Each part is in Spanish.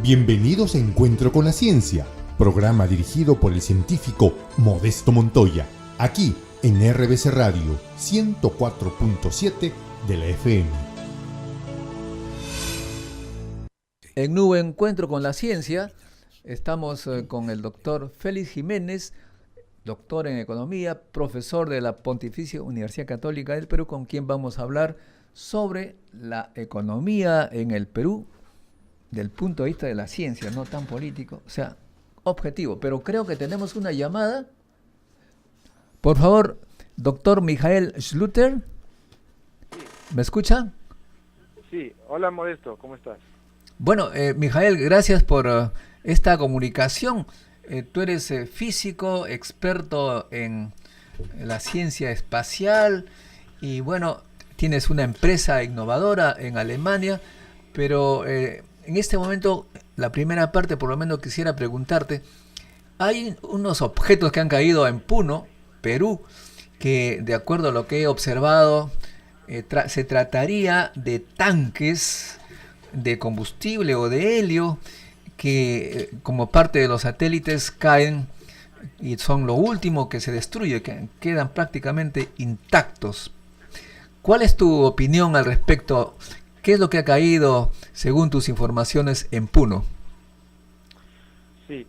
Bienvenidos a Encuentro con la Ciencia, programa dirigido por el científico Modesto Montoya, aquí en RBC Radio 104.7 de la FM. En nuevo Encuentro con la Ciencia estamos con el doctor Félix Jiménez, doctor en Economía, profesor de la Pontificia Universidad Católica del Perú, con quien vamos a hablar sobre la economía en el Perú del punto de vista de la ciencia, no tan político, o sea, objetivo. Pero creo que tenemos una llamada. Por favor, doctor Michael Schluter, ¿me escucha? Sí, hola Modesto, ¿cómo estás? Bueno, Mijael, gracias por esta comunicación. Tú eres físico, experto en la ciencia espacial y bueno, tienes una empresa innovadora en Alemania, pero en este momento, la primera parte por lo menos quisiera preguntarte, hay unos objetos que han caído en Puno, Perú, que de acuerdo a lo que he observado, se trataría de tanques de combustible o de helio que como parte de los satélites caen y son lo último que se destruye, que quedan prácticamente intactos. ¿Cuál es tu opinión al respecto? ¿Qué es lo que ha caído según tus informaciones en Puno? Sí,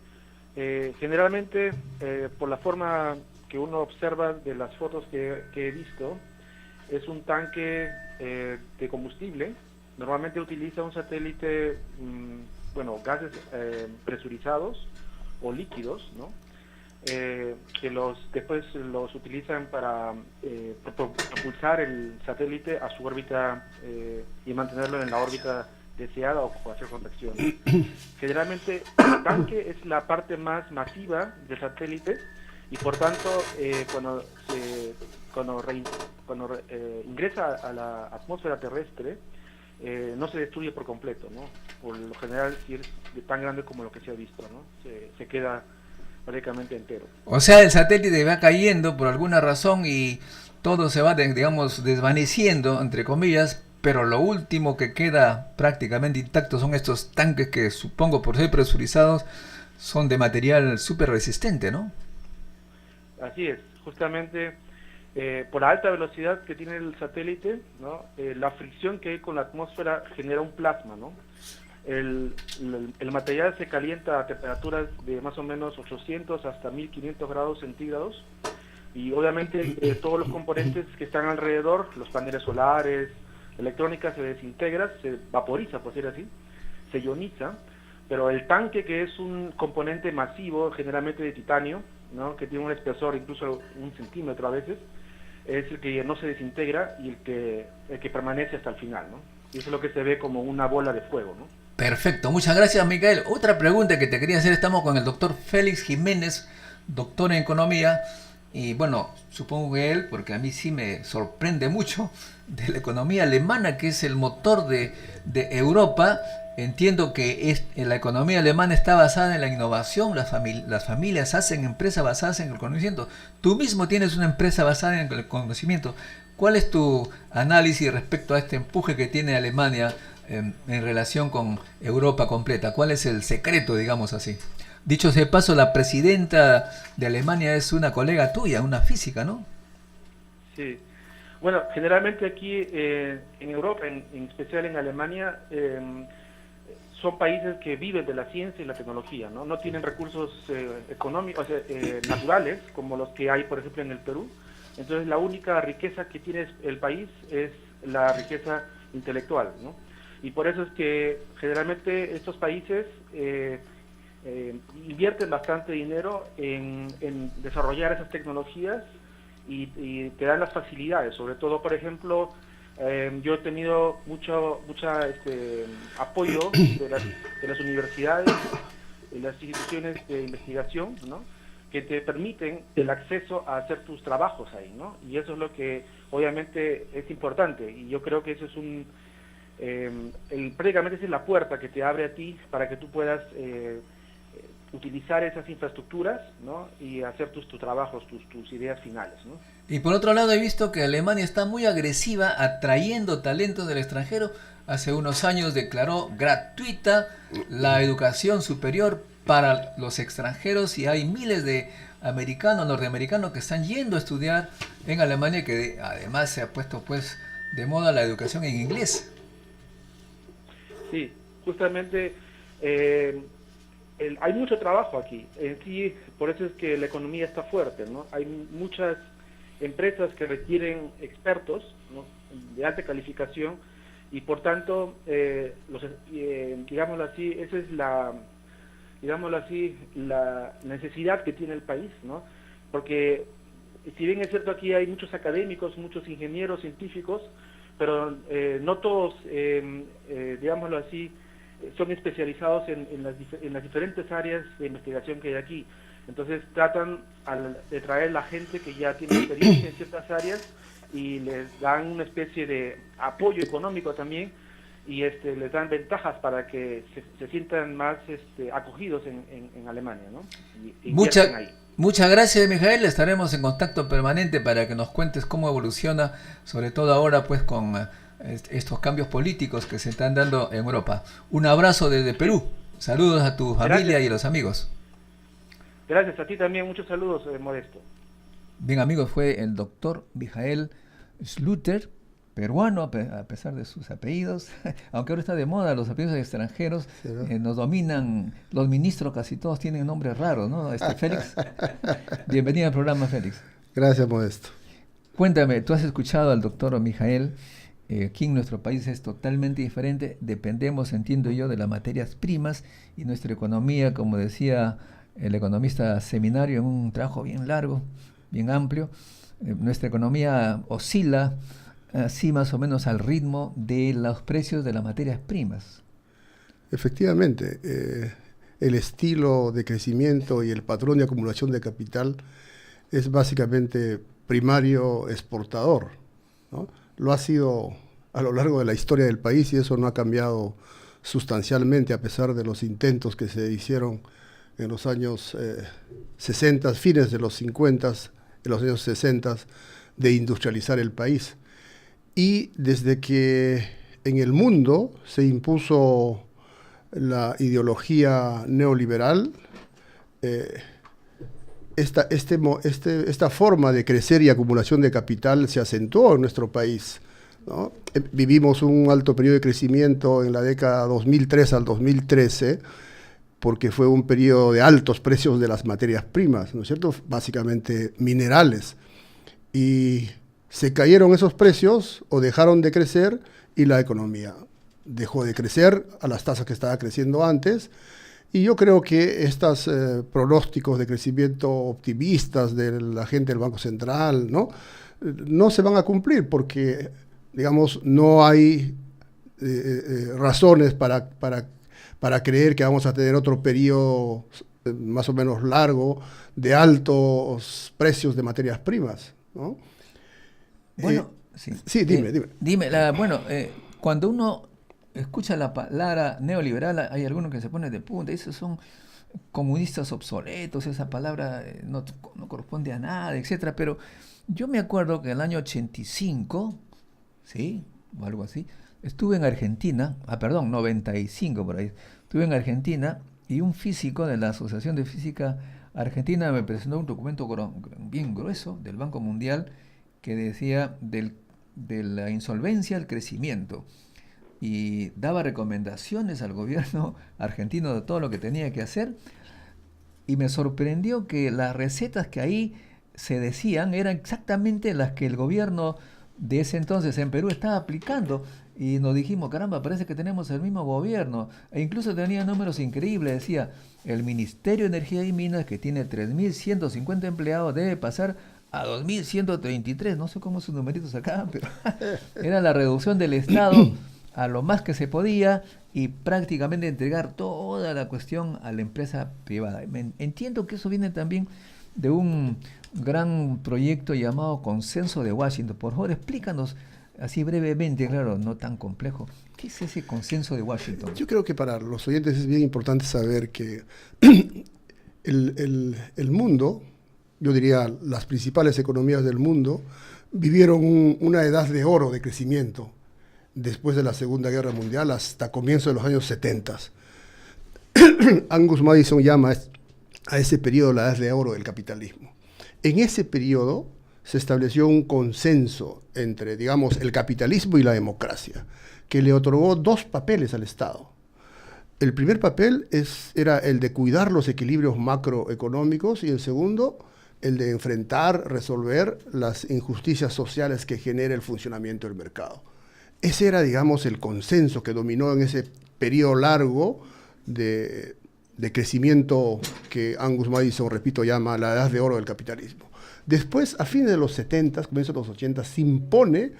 generalmente por la forma que uno observa de las fotos que he visto, es un tanque de combustible. Normalmente utiliza un satélite, gases presurizados o líquidos, ¿no? Que después los utilizan para propulsar el satélite a su órbita y mantenerlo en la órbita deseada o hacer conexión. Generalmente el tanque es la parte más masiva del satélite y por tanto cuando ingresa a la atmósfera terrestre, no se destruye por completo, ¿no? Por lo general, si es tan grande como lo que se ha visto, ¿no? Se queda prácticamente entero. O sea, el satélite va cayendo por alguna razón y todo se va, digamos, desvaneciendo, entre comillas, pero lo último que queda prácticamente intacto son estos tanques que, supongo, por ser presurizados, son de material súper resistente, ¿no? Así es, justamente por la alta velocidad que tiene el satélite, ¿no? La fricción que hay con la atmósfera genera un plasma, ¿no? El material se calienta a temperaturas de más o menos 800 hasta 1500 grados centígrados y obviamente todos los componentes que están alrededor, los paneles solares, la electrónica se desintegra, se vaporiza, por decir así, se ioniza, pero el tanque, que es un componente masivo, generalmente de titanio, ¿no? Que tiene un espesor incluso 1 centímetro a veces, es el que no se desintegra y el que permanece hasta el final, ¿no? Y eso es lo que se ve como una bola de fuego, ¿no? Perfecto, muchas gracias, Miguel. Otra pregunta que te quería hacer, estamos con el doctor Félix Jiménez, doctor en economía, y bueno, supongo que él, porque a mí sí me sorprende mucho, de la economía alemana, que es el motor de Europa. Entiendo que la economía alemana está basada en la innovación, las familias hacen empresas basadas en el conocimiento. Tú mismo tienes una empresa basada en el conocimiento. ¿Cuál es tu análisis respecto a este empuje que tiene Alemania en relación con Europa completa? ¿Cuál es el secreto, digamos así? Dicho sea de paso, la presidenta de Alemania es una colega tuya, una física, ¿no? Sí. Bueno, generalmente aquí en Europa, en especial en Alemania, son países que viven de la ciencia y la tecnología, ¿no? No tienen recursos económicos, naturales, como los que hay, por ejemplo, en el Perú. Entonces, la única riqueza que tiene el país es la riqueza intelectual, ¿no? Y por eso es que generalmente estos países invierten bastante dinero en desarrollar esas tecnologías y te dan las facilidades. Sobre todo, por ejemplo, yo he tenido mucho apoyo de las universidades, de las instituciones de investigación, ¿no? Que te permiten el acceso a hacer tus trabajos ahí, ¿no? Y eso es lo que obviamente es importante, y yo creo que eso es prácticamente esa es la puerta que te abre a ti para que tú puedas utilizar esas infraestructuras, ¿no? Y hacer tus trabajos, tus ideas finales, ¿no? Y por otro lado he visto que Alemania está muy agresiva atrayendo talentos del extranjero. Hace unos años declaró gratuita la educación superior para los extranjeros y hay miles de americanos, norteamericanos que están yendo a estudiar en Alemania, que además se ha puesto pues de moda la educación en inglés. Sí, justamente hay mucho trabajo aquí. En sí, por eso es que la economía está fuerte, ¿no? Hay muchas empresas que requieren expertos, ¿no? De alta calificación y por tanto, digámoslo así, esa es la necesidad que tiene el país, ¿no? Porque si bien es cierto aquí hay muchos académicos, muchos ingenieros, científicos, pero no todos, digámoslo así, son especializados en las diferentes áreas de investigación que hay aquí. Entonces tratan de traer la gente que ya tiene experiencia en ciertas áreas y les dan una especie de apoyo económico también y les dan ventajas para que se sientan más acogidos en Alemania, ¿no? Y muchas gracias, Mijael. Estaremos en contacto permanente para que nos cuentes cómo evoluciona, sobre todo ahora pues con estos cambios políticos que se están dando en Europa. Un abrazo desde Perú. Saludos a tu familia y a los amigos. Gracias a ti también. Muchos saludos, Modesto. Bien, amigos, fue el doctor Mijael Schlüter, peruano, a pesar de sus apellidos, aunque ahora está de moda los apellidos extranjeros, nos dominan, los ministros casi todos tienen nombres raros, ¿no? Félix, bienvenido al programa, Félix. Gracias, Modesto. Cuéntame, tú has escuchado al doctor Mijael, aquí en nuestro país es totalmente diferente, dependemos, entiendo yo, de las materias primas y nuestra economía, como decía el economista Seminario en un trabajo bien largo, bien amplio, nuestra economía oscila así más o menos al ritmo de los precios de las materias primas. Efectivamente, el estilo de crecimiento y el patrón de acumulación de capital es básicamente primario exportador, ¿no? Lo ha sido a lo largo de la historia del país y eso no ha cambiado sustancialmente a pesar de los intentos que se hicieron en los años 60, fines de los 50, en los años 60, de industrializar el país. Y desde que en el mundo se impuso la ideología neoliberal, esta forma de crecer y acumulación de capital se acentuó en nuestro país, ¿no? Vivimos un alto periodo de crecimiento en la década 2003 al 2013, porque fue un periodo de altos precios de las materias primas, ¿no es cierto? Básicamente minerales. Y se cayeron esos precios o dejaron de crecer y la economía dejó de crecer a las tasas que estaba creciendo antes. Y yo creo que estos pronósticos de crecimiento optimistas de la gente del Banco Central, no se van a cumplir porque, digamos, no hay razones para creer que vamos a tener otro periodo más o menos largo de altos precios de materias primas, ¿no? Bueno, sí, dime. Cuando uno escucha la palabra neoliberal, hay algunos que se ponen de punta, esos son comunistas obsoletos, esa palabra no corresponde a nada, etcétera. Pero yo me acuerdo que en el año 85, ¿sí? O algo así, estuve en Argentina, 95 por ahí, estuve en Argentina y un físico de la Asociación de Física Argentina me presentó un documento bien grueso del Banco Mundial que decía de la insolvencia al crecimiento y daba recomendaciones al gobierno argentino de todo lo que tenía que hacer y me sorprendió que las recetas que ahí se decían eran exactamente las que el gobierno de ese entonces en Perú estaba aplicando y nos dijimos, caramba, parece que tenemos el mismo gobierno e incluso tenía números increíbles, decía, el Ministerio de Energía y Minas que tiene 3.150 empleados debe pasar a 2.133, no sé cómo esos numeritos sacaban, pero era la reducción del Estado a lo más que se podía y prácticamente entregar toda la cuestión a la empresa privada. Entiendo que eso viene también de un gran proyecto llamado Consenso de Washington. Por favor, explícanos así brevemente, claro, no tan complejo. ¿Qué es ese Consenso de Washington? Yo creo que para los oyentes es bien importante saber que el mundo, yo diría las principales economías del mundo, vivieron una edad de oro de crecimiento después de la Segunda Guerra Mundial hasta comienzos de los años 70. Angus Madison llama a ese periodo la edad de oro del capitalismo. En ese periodo se estableció un consenso entre, digamos, el capitalismo y la democracia, que le otorgó dos papeles al Estado. El primer papel era el de cuidar los equilibrios macroeconómicos y el segundo, el de enfrentar, resolver las injusticias sociales que genera el funcionamiento del mercado. Ese era, digamos, el consenso que dominó en ese periodo largo de crecimiento que Angus Madison, repito, llama la edad de oro del capitalismo. Después, a fines de los 70, comienzos de los 80, se impone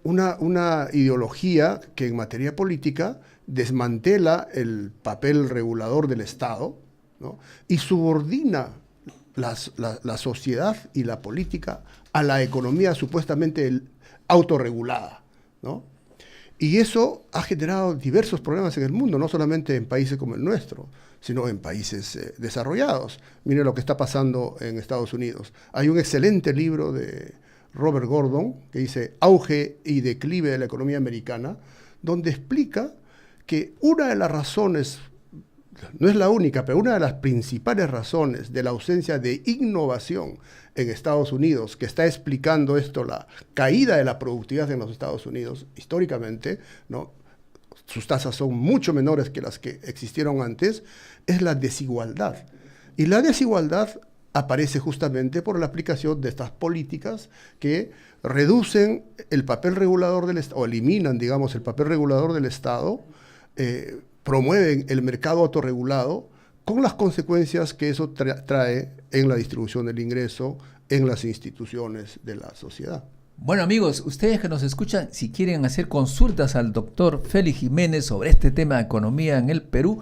una ideología que en materia política desmantela el papel regulador del Estado, ¿no? Y subordina la sociedad y la política a la economía supuestamente autorregulada, ¿no? Y eso ha generado diversos problemas en el mundo, no solamente en países como el nuestro, sino en países desarrollados. Mire lo que está pasando en Estados Unidos. Hay un excelente libro de Robert Gordon que dice Auge y declive de la economía americana, donde explica que una de las razones, no es la única, pero una de las principales razones de la ausencia de innovación en Estados Unidos, que está explicando esto, la caída de la productividad en los Estados Unidos, históricamente, ¿no? Sus tasas son mucho menores que las que existieron antes, es la desigualdad. Y la desigualdad aparece justamente por la aplicación de estas políticas que reducen el papel regulador del Estado, o eliminan, digamos, el papel regulador del Estado, promueven el mercado autorregulado, con las consecuencias que eso trae en la distribución del ingreso, en las instituciones de la sociedad. Bueno, amigos, ustedes que nos escuchan, si quieren hacer consultas al doctor Félix Jiménez sobre este tema de economía en el Perú,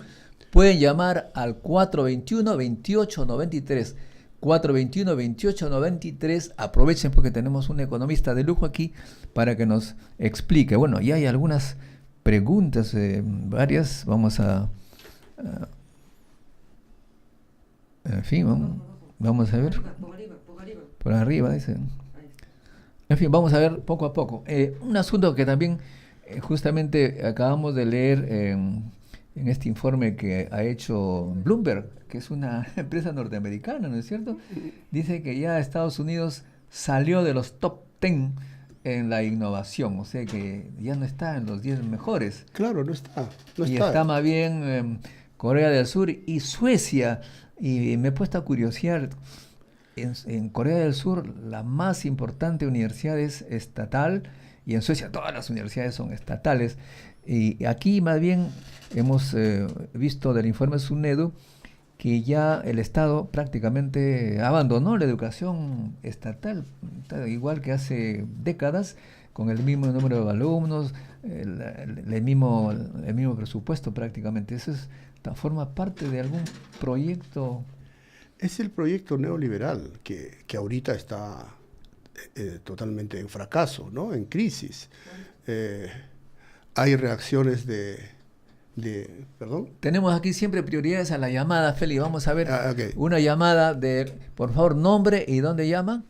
pueden llamar al 421-2893. 421-2893. Aprovechen porque tenemos un economista de lujo aquí para que nos explique. Bueno, ya hay algunas preguntas, varias. Vamos a en fin, vamos a ver. Por arriba, dicen. En fin, vamos a ver poco a poco. Un asunto que también justamente acabamos de leer en este informe que ha hecho Bloomberg, que es una empresa norteamericana, ¿no es cierto? Dice que ya Estados Unidos salió de los top 10 en la innovación, o sea que ya no está en los 10 mejores. Claro, no está. Y está más bien Corea del Sur y Suecia. Y me he puesto a curiosear. En Corea del Sur la más importante universidad es estatal y en Suecia todas las universidades son estatales. Y aquí más bien hemos visto del informe SUNEDU que ya el Estado prácticamente abandonó la educación estatal, igual que hace décadas, con el mismo número de alumnos, el mismo presupuesto prácticamente. Eso forma parte de algún proyecto. Es el proyecto neoliberal que ahorita está totalmente en fracaso, ¿no? En crisis. Hay reacciones ¿Perdón? Tenemos aquí siempre prioridades a la llamada, Félix. Vamos a ver okay. Una llamada por favor, nombre y dónde llama.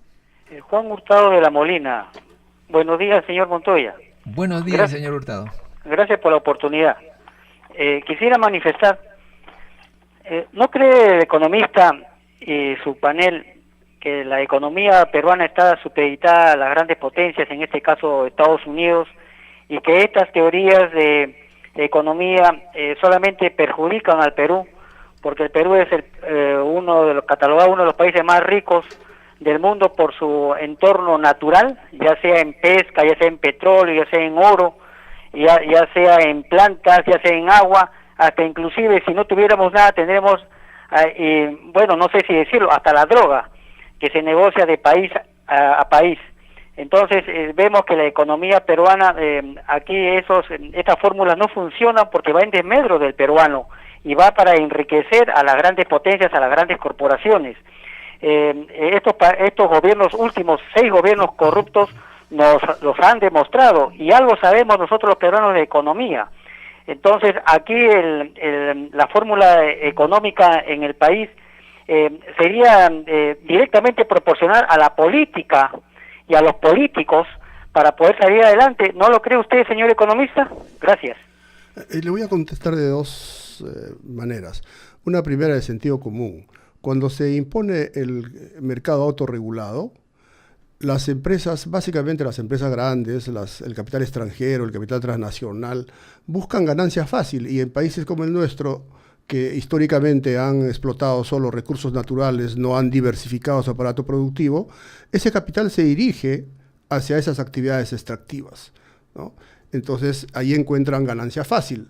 Juan Hurtado de la Molina. Buenos días, señor Montoya. Buenos días, señor Hurtado. Gracias por la oportunidad. Quisiera manifestar, ¿no cree el economista y su panel que la economía peruana está supeditada a las grandes potencias, en este caso Estados Unidos, y que estas teorías de economía solamente perjudican al Perú, porque el Perú es catalogado uno de los países más ricos del mundo por su entorno natural, ya sea en pesca, ya sea en petróleo, ya sea en oro, ya sea en plantas, ya sea en agua, hasta inclusive si no tuviéramos nada tendremos, bueno, no sé si decirlo, hasta la droga, que se negocia de país a país. Entonces vemos que la economía peruana, aquí estas fórmulas no funcionan porque va en desmedro del peruano y va para enriquecer a las grandes potencias, a las grandes corporaciones. Estos gobiernos, últimos 6 gobiernos corruptos, los han demostrado, y algo sabemos nosotros los peruanos de economía. Entonces, aquí la fórmula económica en el país sería directamente proporcional a la política y a los políticos para poder salir adelante. ¿No lo cree usted, señor economista? Gracias. Le voy a contestar de dos maneras. Una primera de sentido común. Cuando se impone el mercado autorregulado, las empresas, básicamente las empresas grandes, el capital extranjero, el capital transnacional, buscan ganancias fácil, y en países como el nuestro, que históricamente han explotado solo recursos naturales, no han diversificado su aparato productivo, ese capital se dirige hacia esas actividades extractivas, ¿no? Entonces ahí encuentran ganancia fácil.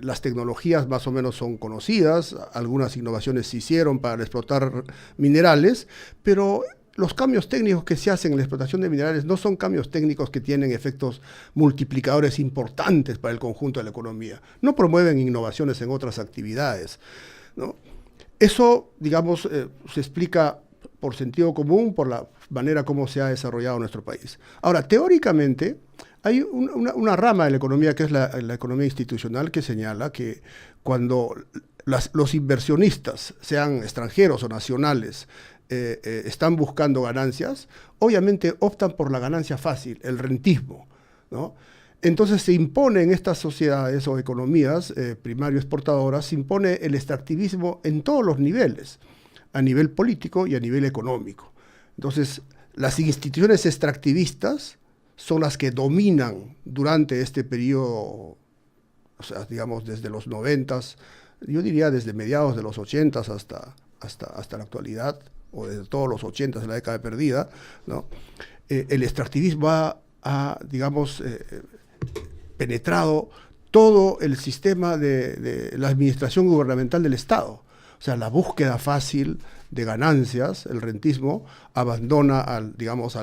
Las tecnologías más o menos son conocidas, algunas innovaciones se hicieron para explotar minerales, pero los cambios técnicos que se hacen en la explotación de minerales no son cambios técnicos que tienen efectos multiplicadores importantes para el conjunto de la economía. No promueven innovaciones en otras actividades, ¿no? Eso, digamos, se explica por sentido común, por la manera como se ha desarrollado nuestro país. Ahora, teóricamente, hay una rama de la economía que es la economía institucional, que señala que cuando los inversionistas, sean extranjeros o nacionales, están buscando ganancias, obviamente optan por la ganancia fácil, el rentismo, ¿no? Entonces se impone en estas sociedades o economías primario exportadoras, se impone el extractivismo en todos los niveles, a nivel político y a nivel económico. Entonces, las instituciones extractivistas son las que dominan durante este periodo, o sea, digamos, desde los 90s, yo diría desde mediados de los 80s hasta la actualidad, o desde todos los 80s de la década perdida, ¿no? El extractivismo ha digamos, penetrado todo el sistema de la administración gubernamental del Estado. O sea, la búsqueda fácil de ganancias, el rentismo, abandona al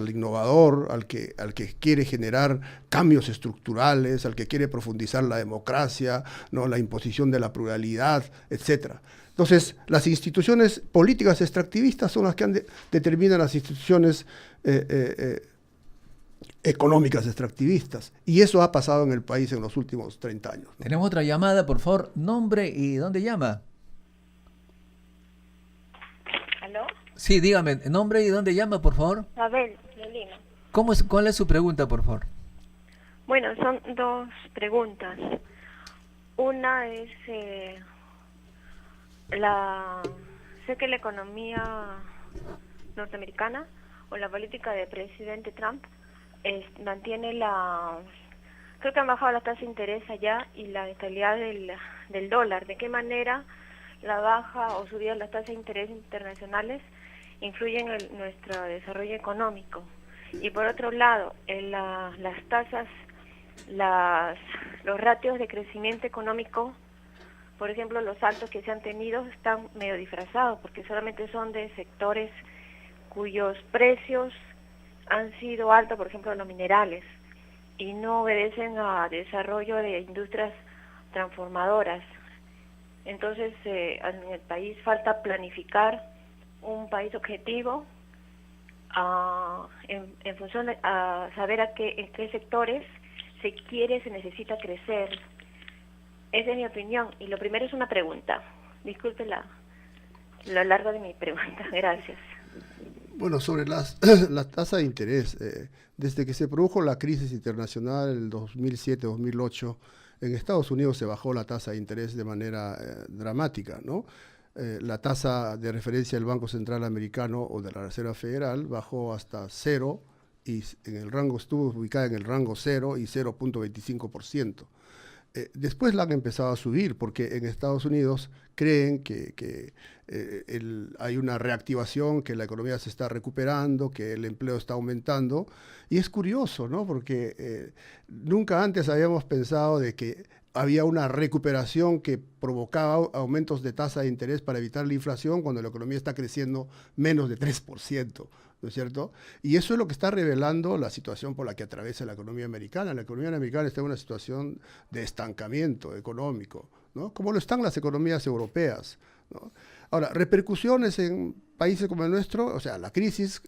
innovador, al que quiere generar cambios estructurales, al que quiere profundizar la democracia, ¿no? La imposición de la pluralidad, etcétera. Entonces, las instituciones políticas extractivistas son las que determinan las instituciones económicas extractivistas. Y eso ha pasado en el país en los últimos 30 años, ¿no? Tenemos otra llamada, por favor. Nombre y dónde llama. ¿Aló? Sí, dígame, nombre y dónde llama, por favor. Abel, de Lima. ¿Cuál es su pregunta, por favor? Bueno, son dos preguntas. Una es, sé que la economía norteamericana o la política del presidente Trump mantiene creo que han bajado la tasa de interés allá y la estabilidad del dólar. ¿De qué manera la baja o subida de las tasas de interés internacionales influyen en nuestro desarrollo económico? Y por otro lado, las tasas, los ratios de crecimiento económico, por ejemplo, los altos que se han tenido están medio disfrazados porque solamente son de sectores cuyos precios han sido altos, por ejemplo, los minerales, y no obedecen a desarrollo de industrias transformadoras. Entonces, en el país falta planificar un país objetivo en función de saber en qué sectores se necesita crecer. Esa es mi opinión. Y lo primero es una pregunta. Disculpe lo largo de mi pregunta. Gracias. Bueno, sobre la tasa de interés, desde que se produjo la crisis internacional en el 2007-2008, en Estados Unidos se bajó la tasa de interés de manera dramática, ¿no? La tasa de referencia del Banco Central Americano o de la Reserva Federal bajó hasta 0 y estuvo ubicada en el rango 0 y 0.25%. Después la han empezado a subir porque en Estados Unidos creen que hay una reactivación, que la economía se está recuperando, que el empleo está aumentando. Y es curioso, ¿no? Porque nunca antes habíamos pensado de que había una recuperación que provocaba aumentos de tasa de interés para evitar la inflación cuando la economía está creciendo menos de 3%. ¿No es cierto? Y eso es lo que está revelando la situación por la que atraviesa la economía americana. La economía americana está en una situación de estancamiento económico, ¿no? Como lo están las economías europeas, ¿no? Ahora, repercusiones en países como el nuestro, o sea, la crisis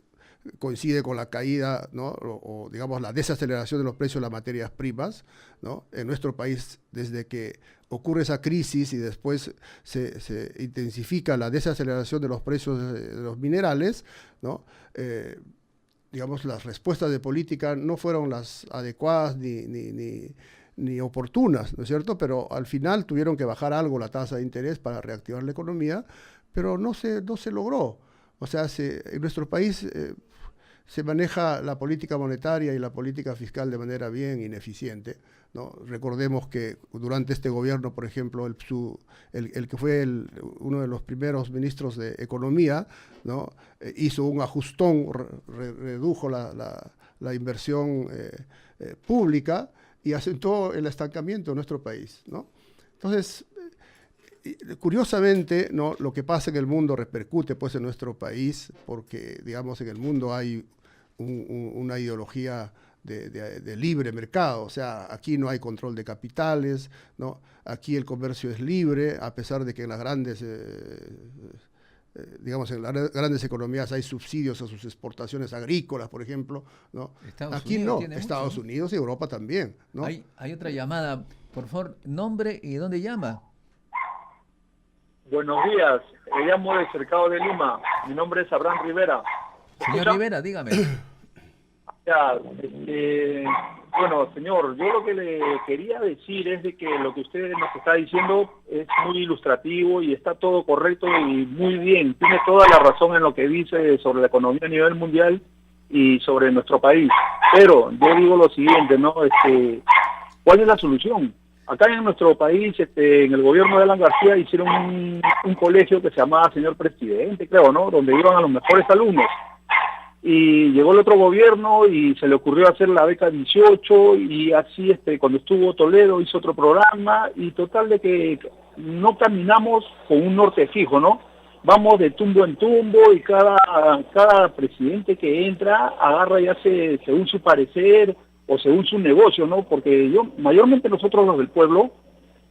coincide con la caída, ¿no? o digamos la desaceleración de los precios de las materias primas, ¿no? En nuestro país, desde que ocurre esa crisis y después se intensifica la desaceleración de los precios de los minerales, ¿no? Digamos, las respuestas de política no fueron las adecuadas ni oportunas, ¿no es cierto? Pero al final tuvieron que bajar algo la tasa de interés para reactivar la economía, pero no se logró. O sea, en nuestro país se maneja la política monetaria y la política fiscal de manera bien ineficiente, ¿no? Recordemos que durante este gobierno, por ejemplo, el que fue uno de los primeros ministros de Economía, ¿no? Hizo un ajustón, redujo la inversión pública y acentuó el estancamiento en nuestro país, ¿no? Entonces, curiosamente, ¿no? Lo que pasa en el mundo repercute pues en nuestro país, porque digamos en el mundo hay una ideología de libre mercado. O sea, aquí no hay control de capitales, ¿no? Aquí el comercio es libre, a pesar de que en las grandes digamos, en las grandes economías hay subsidios a sus exportaciones agrícolas, por ejemplo, ¿no? Aquí no, Estados Unidos y Europa también, ¿no? Hay otra llamada, por favor, nombre y dónde llama. Buenos días, me llamo del Cercado de Lima, mi nombre es Abraham Rivera. Señor Rivera, dígame. Ya, bueno, señor, yo lo que le quería decir es de que lo que usted nos está diciendo es muy ilustrativo y está todo correcto y muy bien. Tiene toda la razón en lo que dice sobre la economía a nivel mundial y sobre nuestro país. Pero yo digo lo siguiente, ¿no? ¿Cuál es la solución? Acá en nuestro país, en el gobierno de Alan García, hicieron un colegio que se llamaba Señor Presidente, creo, ¿no? Donde iban a los mejores alumnos. Y llegó el otro gobierno y se le ocurrió hacer la beca 18 y así cuando estuvo Toledo hizo otro programa y total de que no caminamos con un norte fijo, ¿no? Vamos de tumbo en tumbo y cada presidente que entra agarra y hace según su parecer o según su negocio, ¿no? Porque mayormente nosotros los del pueblo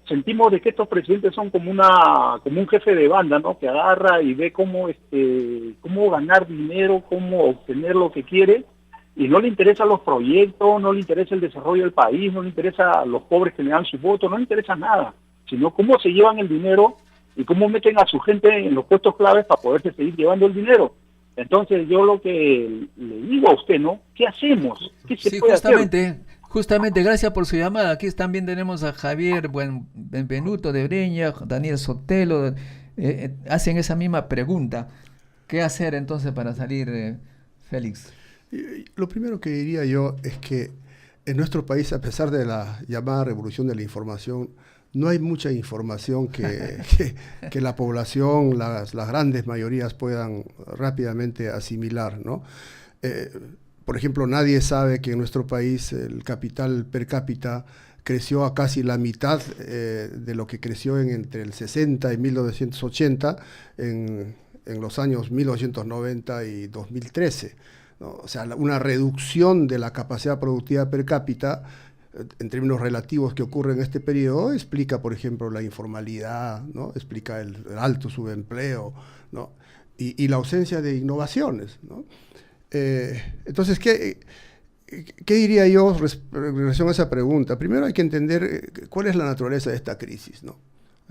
sentimos de que estos presidentes son como un jefe de banda, ¿no? Que agarra y ve cómo ganar dinero, cómo obtener lo que quiere, y no le interesan los proyectos, no le interesa el desarrollo del país, no le interesa a los pobres que le dan su voto, no le interesa nada, sino cómo se llevan el dinero y cómo meten a su gente en los puestos claves para poderse seguir llevando el dinero. Entonces yo lo que le digo a usted, ¿no? ¿Qué hacemos? ¿Qué se puede hacer? Justamente, gracias por su llamada. Aquí también tenemos a Javier Benvenuto de Breña, Daniel Sotelo, hacen esa misma pregunta. ¿Qué hacer entonces para salir, Félix? Lo primero que diría yo es que en nuestro país, a pesar de la llamada revolución de la información, no hay mucha información que la población, las grandes mayorías puedan rápidamente asimilar, ¿no? Por ejemplo, nadie sabe que en nuestro país el capital per cápita creció a casi la mitad de lo que creció entre el 60 y 1980 en los años 1990 y 2013, ¿no? O sea, una reducción de la capacidad productiva per cápita en términos relativos que ocurre en este periodo explica, por ejemplo, la informalidad, ¿no? Explica el alto subempleo, ¿no? Y la ausencia de innovaciones, ¿no? Entonces, ¿qué diría yo en relación a esa pregunta? Primero hay que entender cuál es la naturaleza de esta crisis, ¿no?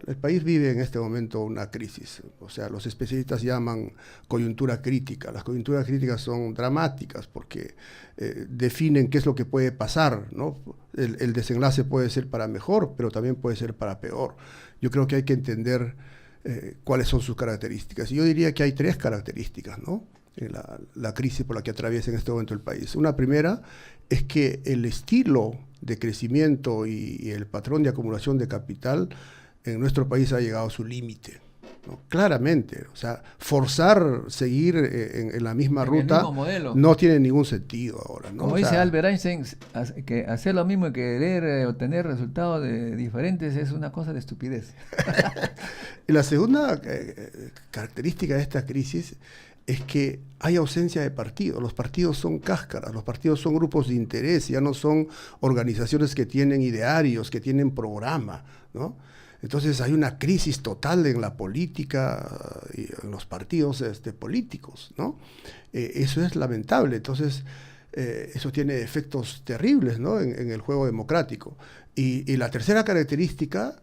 El país vive en este momento una crisis, o sea, los especialistas llaman coyuntura crítica. Las coyunturas críticas son dramáticas porque definen qué es lo que puede pasar, ¿no? El desenlace puede ser para mejor, pero también puede ser para peor. Yo creo que hay que entender cuáles son sus características. Y yo diría que hay 3 características, ¿no? La crisis por la que atraviesa en este momento el país. Una primera es que el estilo de crecimiento y el patrón de acumulación de capital en nuestro país ha llegado a su límite, ¿no? Claramente, o sea, seguir en la misma ruta no tiene ningún sentido ahora, ¿no? Como dice Albert Einstein, que hacer lo mismo y querer obtener resultados diferentes es una cosa de estupidez. Y la segunda característica de esta crisis es que hay ausencia de partidos. Los partidos son cáscaras, los partidos son grupos de interés, ya no son organizaciones que tienen idearios, que tienen programa, ¿no? Entonces hay una crisis total en la política y en los partidos políticos, ¿no? Eso es lamentable. Entonces eso tiene efectos terribles, ¿no? en el juego democrático. Y la tercera característica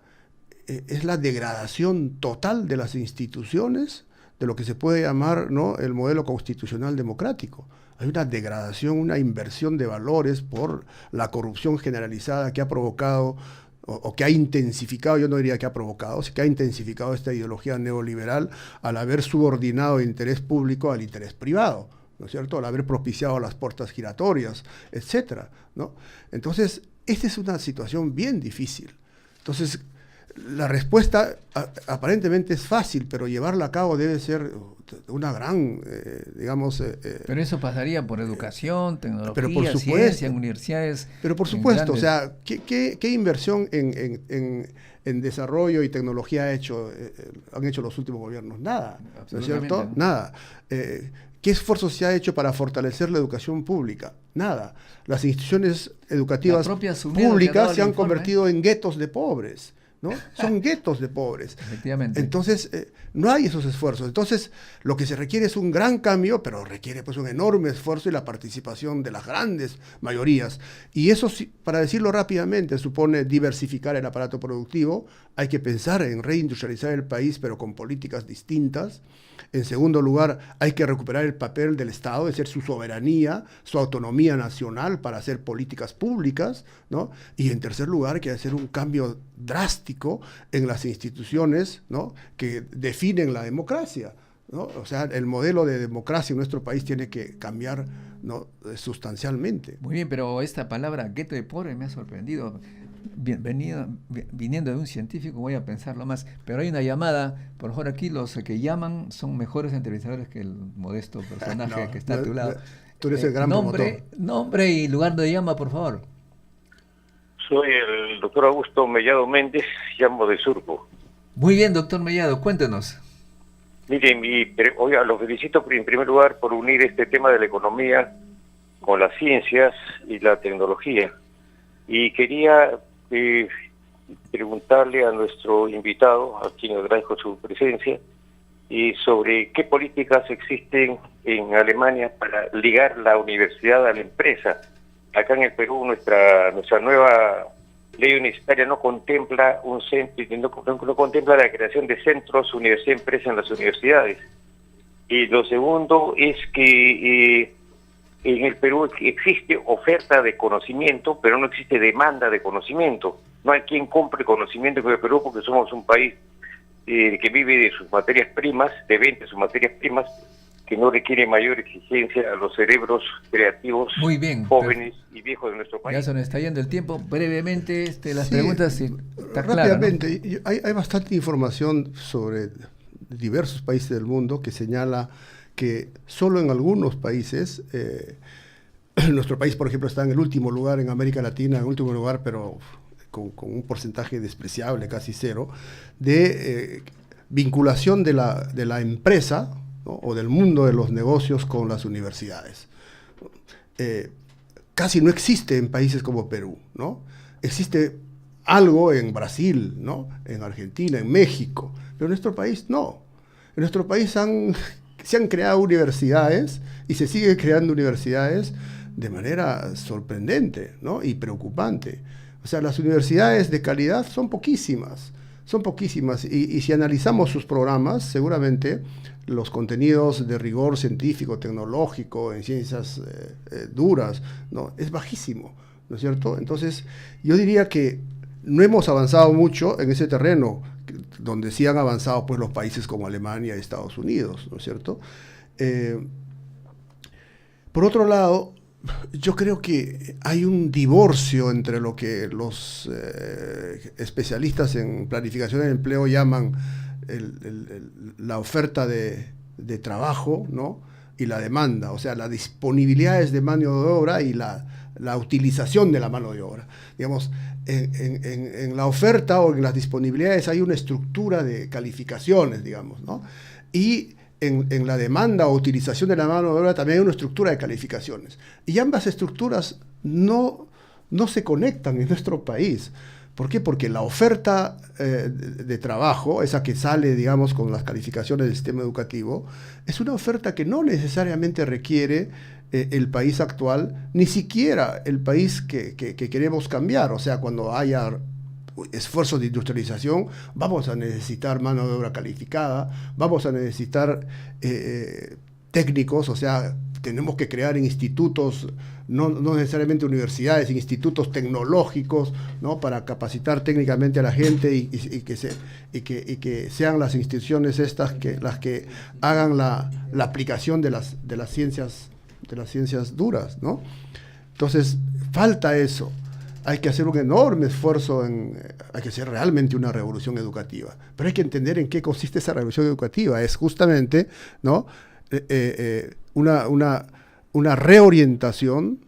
es la degradación total de las instituciones, de lo que se puede llamar, ¿no?, el modelo constitucional democrático. Hay una degradación, una inversión de valores por la corrupción generalizada que ha provocado, o que ha intensificado, yo no diría que ha provocado, sino que ha intensificado esta ideología neoliberal al haber subordinado el interés público al interés privado, ¿no es cierto?, al haber propiciado las puertas giratorias, etcétera, ¿no? Entonces, esta es una situación bien difícil. Entonces, la respuesta aparentemente es fácil, pero llevarla a cabo debe ser una gran, pero eso pasaría por educación, tecnología, pero por supuesto, ciencia, universidades. Pero por supuesto, o sea, ¿qué inversión en desarrollo y tecnología han hecho los últimos gobiernos? Nada, ¿no es cierto? Nada. ¿Qué esfuerzo se ha hecho para fortalecer la educación pública? Nada. Las instituciones educativas públicas se han convertido en guetos de pobres, ¿no? Son guetos de pobres. Efectivamente. Entonces, no hay esos esfuerzos. Entonces, lo que se requiere es un gran cambio, pero requiere pues un enorme esfuerzo y la participación de las grandes mayorías. Y eso, para decirlo rápidamente, supone diversificar el aparato productivo. Hay que pensar en reindustrializar el país, pero con políticas distintas. En segundo lugar, hay que recuperar el papel del Estado, es decir, su soberanía, su autonomía nacional para hacer políticas públicas, ¿no? Y en tercer lugar, hay que hacer un cambio drástico en las instituciones, ¿no?, que definen la democracia, ¿no? O sea, el modelo de democracia en nuestro país tiene que cambiar, ¿no?, sustancialmente. Muy bien, pero esta palabra gueto de pobre me ha sorprendido. Viniendo de un científico voy a pensarlo más, pero hay una llamada. Por favor, aquí los que llaman son mejores entrevistadores que el modesto personaje que está a tu lado. Tú eres el gran promotor. Nombre y lugar de llama, por favor. Soy el doctor Augusto Mellado Méndez, llamo de Surco. Muy bien, doctor Mellado, cuéntenos. Miren, oiga, los felicito en primer lugar por unir este tema de la economía con las ciencias y la tecnología. Y quería preguntarle a nuestro invitado, a quien agradezco su presencia, y sobre qué políticas existen en Alemania para ligar la universidad a la empresa. Acá en el Perú nuestra nueva ley universitaria no contempla un centro, no contempla la creación de centros universidad-empresa en las universidades. Y lo segundo es que en el Perú existe oferta de conocimiento, pero no existe demanda de conocimiento. No hay quien compre conocimiento en el Perú porque somos un país que vive de sus materias primas, de venta de sus materias primas, que no requiere mayor exigencia a los cerebros creativos, muy bien, jóvenes y viejos de nuestro país. Ya se nos está yendo el tiempo. Brevemente, las preguntas, está rápidamente, claro, ¿no? Hay bastante información sobre diversos países del mundo que señala que solo en algunos países, nuestro país, por ejemplo, está en el último lugar en América Latina, en el último lugar, pero con un porcentaje despreciable, casi cero, de vinculación de la empresa, ¿no?, o del mundo de los negocios con las universidades. Casi no existe en países como Perú, ¿no? Existe algo en Brasil, ¿no?, en Argentina, en México, pero en nuestro país no. En nuestro país se han creado universidades y se siguen creando universidades de manera sorprendente, ¿no?, y preocupante. O sea, las universidades de calidad son poquísimas, y si analizamos sus programas, seguramente los contenidos de rigor científico, tecnológico, en ciencias duras, ¿no?, es bajísimo, ¿no es cierto? Entonces, yo diría que no hemos avanzado mucho en ese terreno, donde sí han avanzado pues los países como Alemania y Estados Unidos, ¿no es cierto? Por otro lado, yo creo que hay un divorcio entre lo que los especialistas en planificación del empleo llaman la oferta de trabajo, ¿no?, y la demanda, o sea, las disponibilidades de mano de obra y la utilización de la mano de obra. Digamos, en la oferta o en las disponibilidades hay una estructura de calificaciones, digamos, ¿no? Y en la demanda o utilización de la mano de obra también hay una estructura de calificaciones. Y ambas estructuras no se conectan en nuestro país. ¿Por qué? Porque la oferta de trabajo, esa que sale, digamos, con las calificaciones del sistema educativo, es una oferta que no necesariamente requiere el país actual, ni siquiera el país que queremos cambiar. O sea, cuando haya esfuerzos de industrialización, vamos a necesitar mano de obra calificada, vamos a necesitar técnicos, o sea, tenemos que crear institutos, no necesariamente universidades, institutos tecnológicos, ¿no? Para capacitar técnicamente a la gente y que sean las instituciones estas las que hagan la aplicación de las ciencias duras, ¿no? Entonces, falta eso. Hay que hacer un enorme esfuerzo, hay que hacer realmente una revolución educativa. Pero hay que entender en qué consiste esa revolución educativa. Es justamente, ¿no? Una reorientación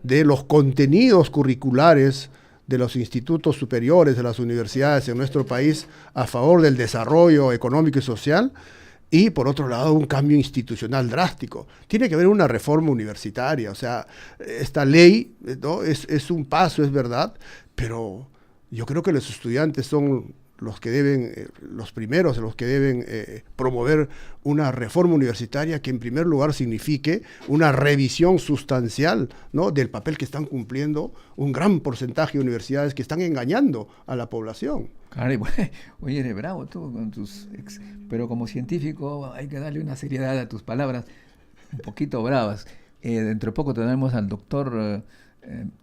de los contenidos curriculares de los institutos superiores, de las universidades en nuestro país a favor del desarrollo económico y social, y por otro lado un cambio institucional drástico. Tiene que haber una reforma universitaria, o sea, esta ley, ¿no? es un paso, es verdad, pero yo creo que los estudiantes son los que deben, los primeros, los que deben promover una reforma universitaria que en primer lugar signifique una revisión sustancial, ¿no? del papel que están cumpliendo un gran porcentaje de universidades que están engañando a la población. Claro, oye, eres bravo tú con pero como científico hay que darle una seriedad a tus palabras un poquito bravas. Dentro de poco tenemos al doctor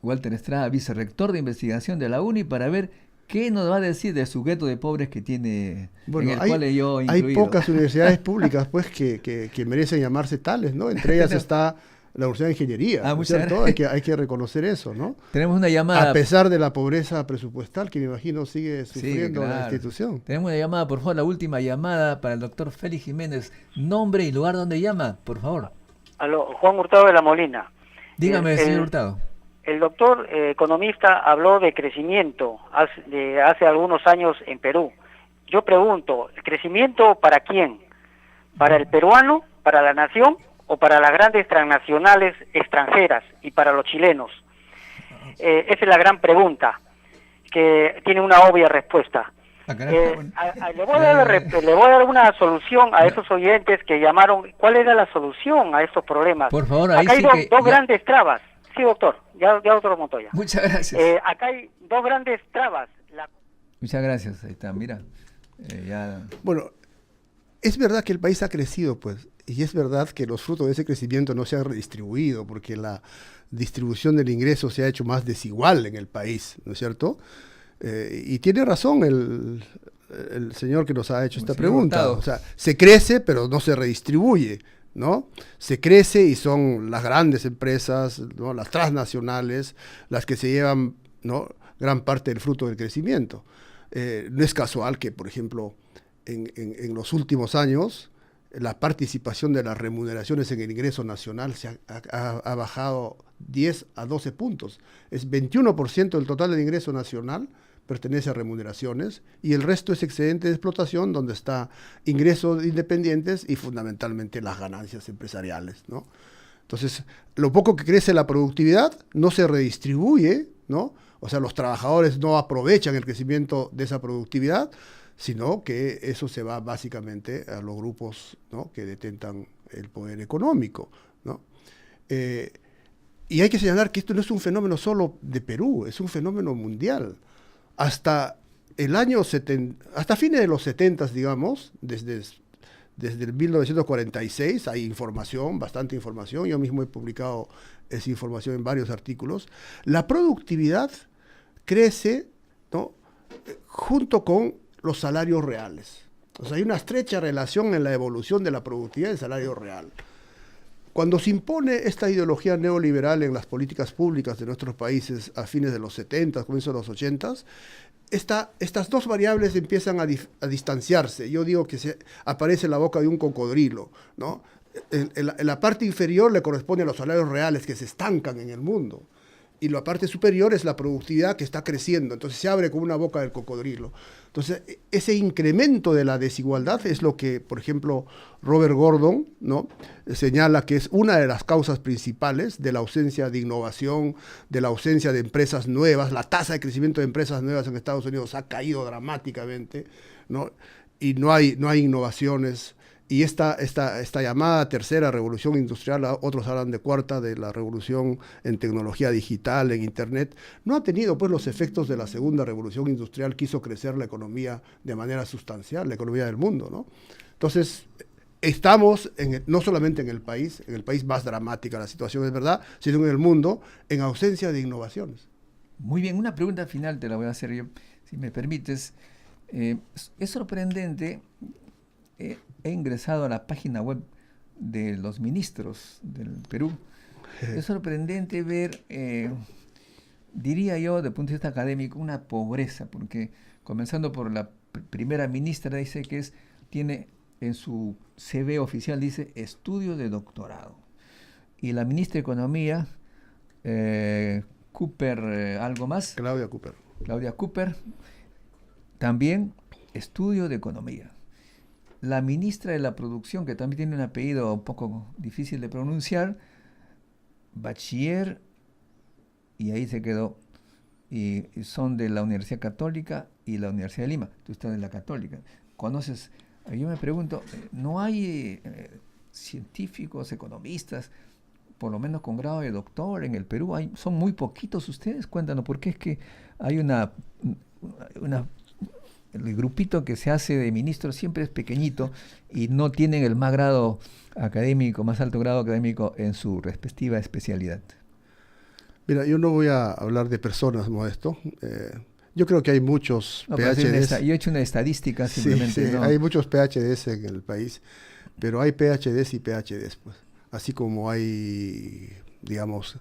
Walter Estrada, vicerrector de investigación de la UNI, para ver ¿qué nos va a decir del sujeto de pobres que tiene, bueno, en el cual yo incluido? Hay pocas universidades públicas pues que merecen llamarse tales, ¿no? Entre ellas está la Universidad de Ingeniería, ¿no es cierto? Hay que reconocer eso, ¿no? Tenemos una llamada. A pesar de la pobreza presupuestal que me imagino sigue sufriendo la institución. Tenemos una llamada, por favor, la última llamada para el doctor Félix Jiménez. Nombre y lugar donde llama, por favor. Aló, Juan Hurtado de La Molina. Dígame, señor Hurtado. El doctor economista habló de crecimiento hace algunos años en Perú. Yo pregunto, ¿el crecimiento para quién? ¿Para el peruano, para la nación o para las grandes transnacionales extranjeras y para los chilenos? Esa es la gran pregunta, que tiene una obvia respuesta. Le voy a dar una solución a esos oyentes que llamaron. ¿Cuál era la solución a estos problemas? Por favor, ahí acá sí hay dos grandes trabas. Sí, doctor, ya doctor Montoya. Muchas gracias. Acá hay dos grandes trabas. Muchas gracias, ahí está, mira. Bueno, es verdad que el país ha crecido, pues, y es verdad que los frutos de ese crecimiento no se han redistribuido, porque la distribución del ingreso se ha hecho más desigual en el país, ¿no es cierto? Y tiene razón el señor que nos ha hecho esta pregunta. O sea, se crece, pero no se redistribuye, ¿no? Se crece y son las grandes empresas, ¿no? Las transnacionales, las que se llevan, ¿no? gran parte del fruto del crecimiento. No es casual que, por ejemplo, en los últimos años, la participación de las remuneraciones en el ingreso nacional ha bajado 10 a 12 puntos. Es 21% del total del ingreso nacional pertenece a remuneraciones y el resto es excedente de explotación, donde está ingresos independientes y fundamentalmente las ganancias empresariales, ¿no? Entonces, lo poco que crece la productividad no se redistribuye, ¿no? O sea, los trabajadores no aprovechan el crecimiento de esa productividad, sino que eso se va básicamente a los grupos, ¿no? que detentan el poder económico, ¿no? Y hay que señalar que esto no es un fenómeno solo de Perú, es un fenómeno mundial. Hasta fines de los 70, digamos, desde el 1946 hay información, bastante información, yo mismo he publicado esa información en varios artículos. La productividad crece, ¿no? junto con los salarios reales. O sea, hay una estrecha relación en la evolución de la productividad del salario real. Cuando se impone esta ideología neoliberal en las políticas públicas de nuestros países a fines de los 70, comienzos de los 80, estas dos variables empiezan a distanciarse. Yo digo que aparece la boca de un cocodrilo, ¿no? En la parte inferior le corresponde a los salarios reales que se estancan en el mundo. Y la parte superior es la productividad que está creciendo, entonces se abre como una boca del cocodrilo. Entonces, ese incremento de la desigualdad es lo que, por ejemplo, Robert Gordon, ¿no?, señala que es una de las causas principales de la ausencia de innovación, de la ausencia de empresas nuevas. La tasa de crecimiento de empresas nuevas en Estados Unidos ha caído dramáticamente, ¿no? Y no hay innovaciones. Y esta llamada tercera revolución industrial, otros hablan de cuarta, de la revolución en tecnología digital, en Internet, no ha tenido pues los efectos de la segunda revolución industrial que hizo crecer la economía de manera sustancial, la economía del mundo, ¿no? Entonces, estamos, no solamente en el país más dramática la situación es verdad, sino en el mundo, en ausencia de innovaciones. Muy bien, una pregunta final te la voy a hacer yo, si me permites. Es sorprendente... he ingresado a la página web de los ministros del Perú. Es sorprendente ver, diría yo, desde el punto de vista académico, una pobreza, porque comenzando por la primera ministra, dice que tiene en su CV oficial, dice, estudio de doctorado. Y la ministra de Economía, Cooper, algo más. Claudia Cooper, también estudio de Economía. La ministra de la Producción, que también tiene un apellido un poco difícil de pronunciar, bachiller, y ahí se quedó. Y son de la Universidad Católica y la Universidad de Lima. Tú estás de la Católica. ¿Conoces? Yo me pregunto, ¿no hay científicos, economistas, por lo menos con grado de doctor en el Perú? ¿Son muy poquitos ustedes? Cuéntanos, porque es que hay el grupito que se hace de ministros siempre es pequeñito y no tienen el más grado académico, más alto grado académico en su respectiva especialidad. Mira, yo no voy a hablar de personas, Modesto. Yo creo que hay muchos PhDs. Yo he hecho una estadística simplemente. Sí, ¿no? Hay muchos PhDs en el país, pero hay PhDs y PhDs, pues. Así como hay, digamos,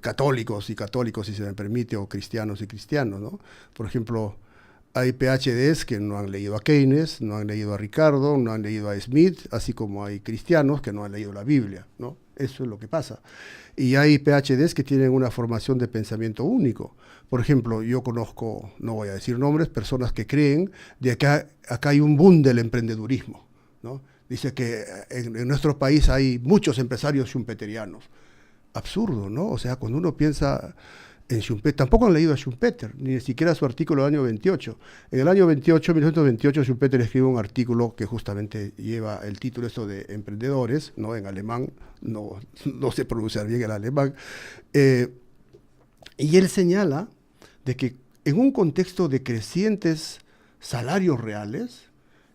católicos y católicos, si se me permite, o cristianos y cristianos, ¿no? Por ejemplo, hay PhDs que no han leído a Keynes, no han leído a Ricardo, no han leído a Smith, así como hay cristianos que no han leído la Biblia, ¿no? Eso es lo que pasa. Y hay PhDs que tienen una formación de pensamiento único. Por ejemplo, yo conozco, no voy a decir nombres, personas que creen de que acá hay un boom del emprendedurismo, ¿no? Dice que en nuestro país hay muchos empresarios schumpeterianos. Absurdo, ¿no? O sea, cuando uno piensa en Schumpeter, tampoco han leído a Schumpeter, ni siquiera su artículo del año 28. En el año 1928, Schumpeter escribe un artículo que justamente lleva el título eso de emprendedores, ¿no? En alemán, no sé pronunciar bien el alemán, y él señala de que en un contexto de crecientes salarios reales,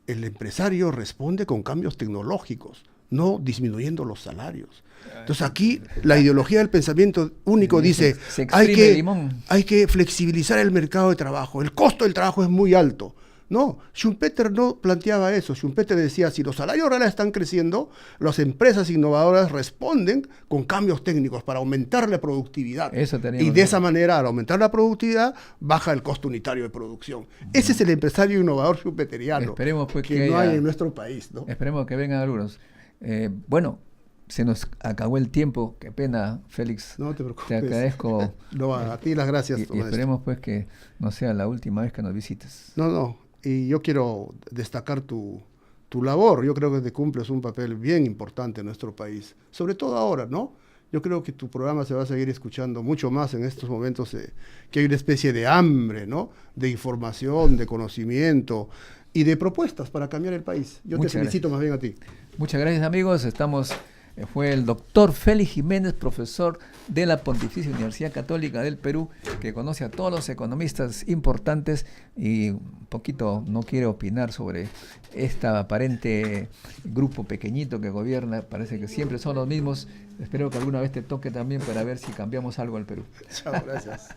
el empresario responde con cambios tecnológicos, no disminuyendo los salarios. Entonces aquí la ideología del pensamiento único dice, hay que flexibilizar el mercado de trabajo, el costo del trabajo es muy alto. No, Schumpeter no planteaba eso. Schumpeter decía, si los salarios reales están creciendo, las empresas innovadoras responden con cambios técnicos para aumentar la productividad. Y de esa manera, al aumentar la productividad, baja el costo unitario de producción. Ese es el empresario innovador schumpeteriano. Esperemos pues que no hay en nuestro país, ¿no? Esperemos que vengan algunos. Bueno, se nos acabó el tiempo. Qué pena, Félix. No te preocupes. Te agradezco. No, a ti las gracias. Y esperemos pues que no sea la última vez que nos visites. No. Y yo quiero destacar tu labor. Yo creo que te cumples un papel bien importante en nuestro país. Sobre todo ahora, ¿no? Yo creo que tu programa se va a seguir escuchando mucho más en estos momentos que hay una especie de hambre, ¿no? De información, de conocimiento y de propuestas para cambiar el país. Yo te felicito más bien a ti. Muchas gracias, amigos. Fue el doctor Félix Jiménez, profesor de la Pontificia Universidad Católica del Perú, que conoce a todos los economistas importantes y un poquito no quiere opinar sobre este aparente grupo pequeñito que gobierna. Parece que siempre son los mismos. Espero que alguna vez te toque también para ver si cambiamos algo al Perú. Chao, gracias.